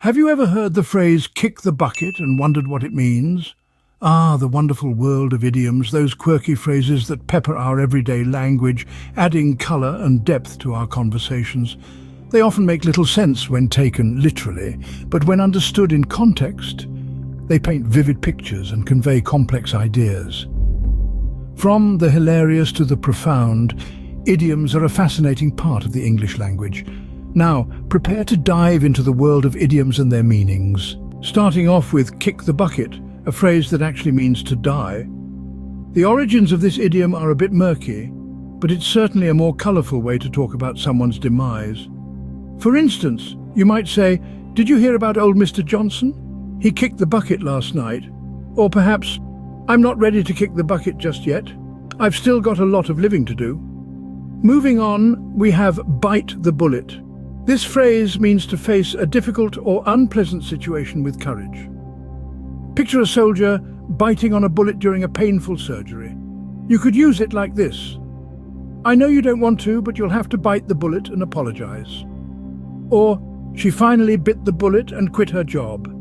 Have you ever heard the phrase kick the bucket and wondered what it means? Ah, the wonderful world of idioms, those quirky phrases that pepper our everyday language, adding colour and depth to our conversations. They often make little sense when taken literally, but when understood in context, they paint vivid pictures and convey complex ideas. From the hilarious to the profound, idioms are a fascinating part of the English language. Now, prepare to dive into the world of idioms and their meanings. Starting off with kick the bucket, a phrase that actually means to die. The origins of this idiom are a bit murky, but it's certainly a more colourful way to talk about someone's demise. For instance, you might say, "Did you hear about old Mr. Johnson? He kicked the bucket last night." Or perhaps, "I'm not ready to kick the bucket just yet. I've still got a lot of living to do." Moving on, we have bite the bullet. This phrase means to face a difficult or unpleasant situation with courage. Picture a soldier biting on a bullet during a painful surgery. You could use it like this: "I know you don't want to, but you'll have to bite the bullet and apologize." Or, "She finally bit the bullet and quit her job."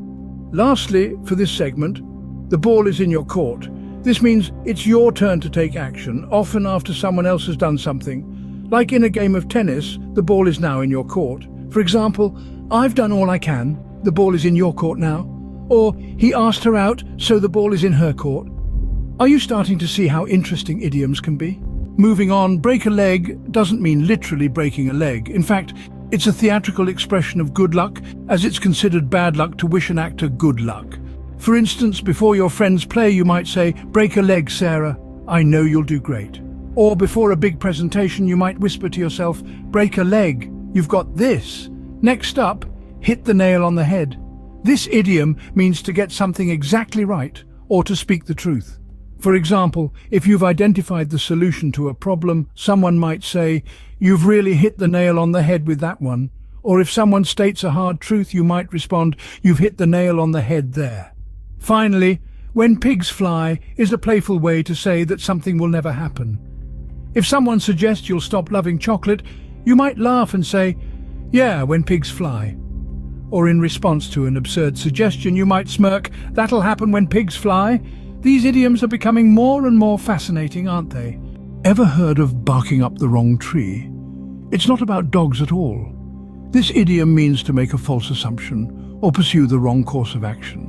Lastly, for this segment, the ball is in your court. This means it's your turn to take action, often after someone else has done something. Like in a game of tennis, the ball is now in your court. For example, "I've done all I can, the ball is in your court now." Or, "He asked her out, so the ball is in her court." Are you starting to see how interesting idioms can be? Moving on, break a leg doesn't mean literally breaking a leg. In fact, it's a theatrical expression of good luck, as it's considered bad luck to wish an actor good luck. For instance, before your friends play, you might say, "Break a leg, Sarah. I know you'll do great." Or before a big presentation, you might whisper to yourself, "Break a leg. You've got this." Next up, hit the nail on the head. This idiom means to get something exactly right or to speak the truth. For example, if you've identified the solution to a problem, someone might say, "You've really hit the nail on the head with that one." Or if someone states a hard truth, you might respond, "You've hit the nail on the head there." Finally, "when pigs fly" is a playful way to say that something will never happen. If someone suggests you'll stop loving chocolate, you might laugh and say, "Yeah, when pigs fly." Or in response to an absurd suggestion, you might smirk, "That'll happen when pigs fly." These idioms are becoming more and more fascinating, aren't they? Ever heard of barking up the wrong tree? It's not about dogs at all. This idiom means to make a false assumption or pursue the wrong course of action.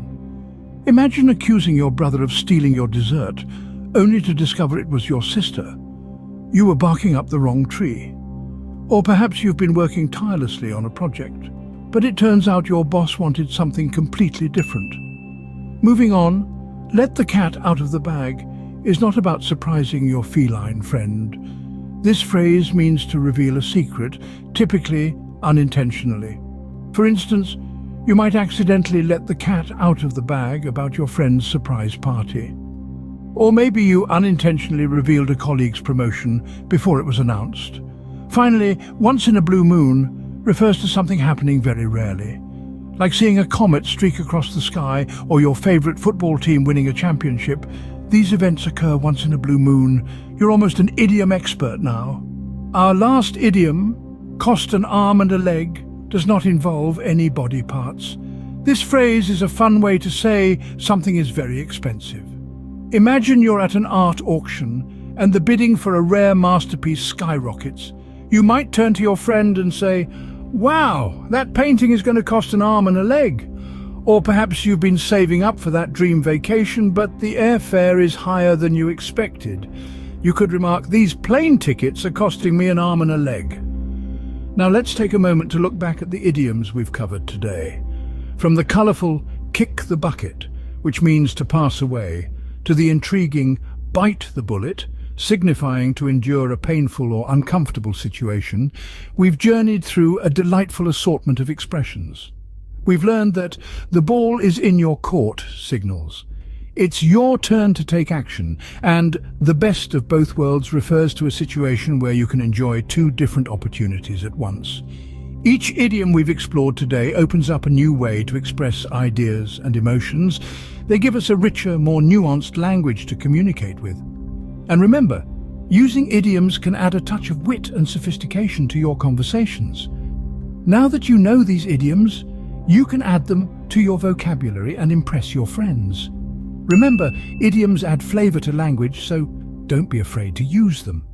Imagine accusing your brother of stealing your dessert, only to discover it was your sister. You were barking up the wrong tree. Or perhaps you've been working tirelessly on a project, but it turns out your boss wanted something completely different. Moving on, let the cat out of the bag is not about surprising your feline friend. This phrase means to reveal a secret, typically unintentionally. For instance, you might accidentally let the cat out of the bag about your friend's surprise party. Or maybe you unintentionally revealed a colleague's promotion before it was announced. Finally, once in a blue moon refers to something happening very rarely, like seeing a comet streak across the sky or your favorite football team winning a championship. These events occur once in a blue moon. You're almost an idiom expert now. Our last idiom, "cost an arm and a leg," does not involve any body parts. This phrase is a fun way to say something is very expensive. Imagine you're at an art auction and the bidding for a rare masterpiece skyrockets. You might turn to your friend and say, "Wow, that painting is going to cost an arm and a leg." Or perhaps you've been saving up for that dream vacation, but the airfare is higher than you expected. You could remark, "These plane tickets are costing me an arm and a leg." Now let's take a moment to look back at the idioms we've covered today. From the colourful kick the bucket, which means to pass away, to the intriguing bite the bullet, signifying to endure a painful or uncomfortable situation, we've journeyed through a delightful assortment of expressions. We've learned that the ball is in your court signals. It's your turn to take action, and the best of both worlds refers to a situation where you can enjoy two different opportunities at once. Each idiom we've explored today opens up a new way to express ideas and emotions. They give us a richer, more nuanced language to communicate with. And remember, using idioms can add a touch of wit and sophistication to your conversations. Now that you know these idioms, You can add them to your vocabulary and impress your friends. Remember, idioms add flavor to language, so don't be afraid to use them.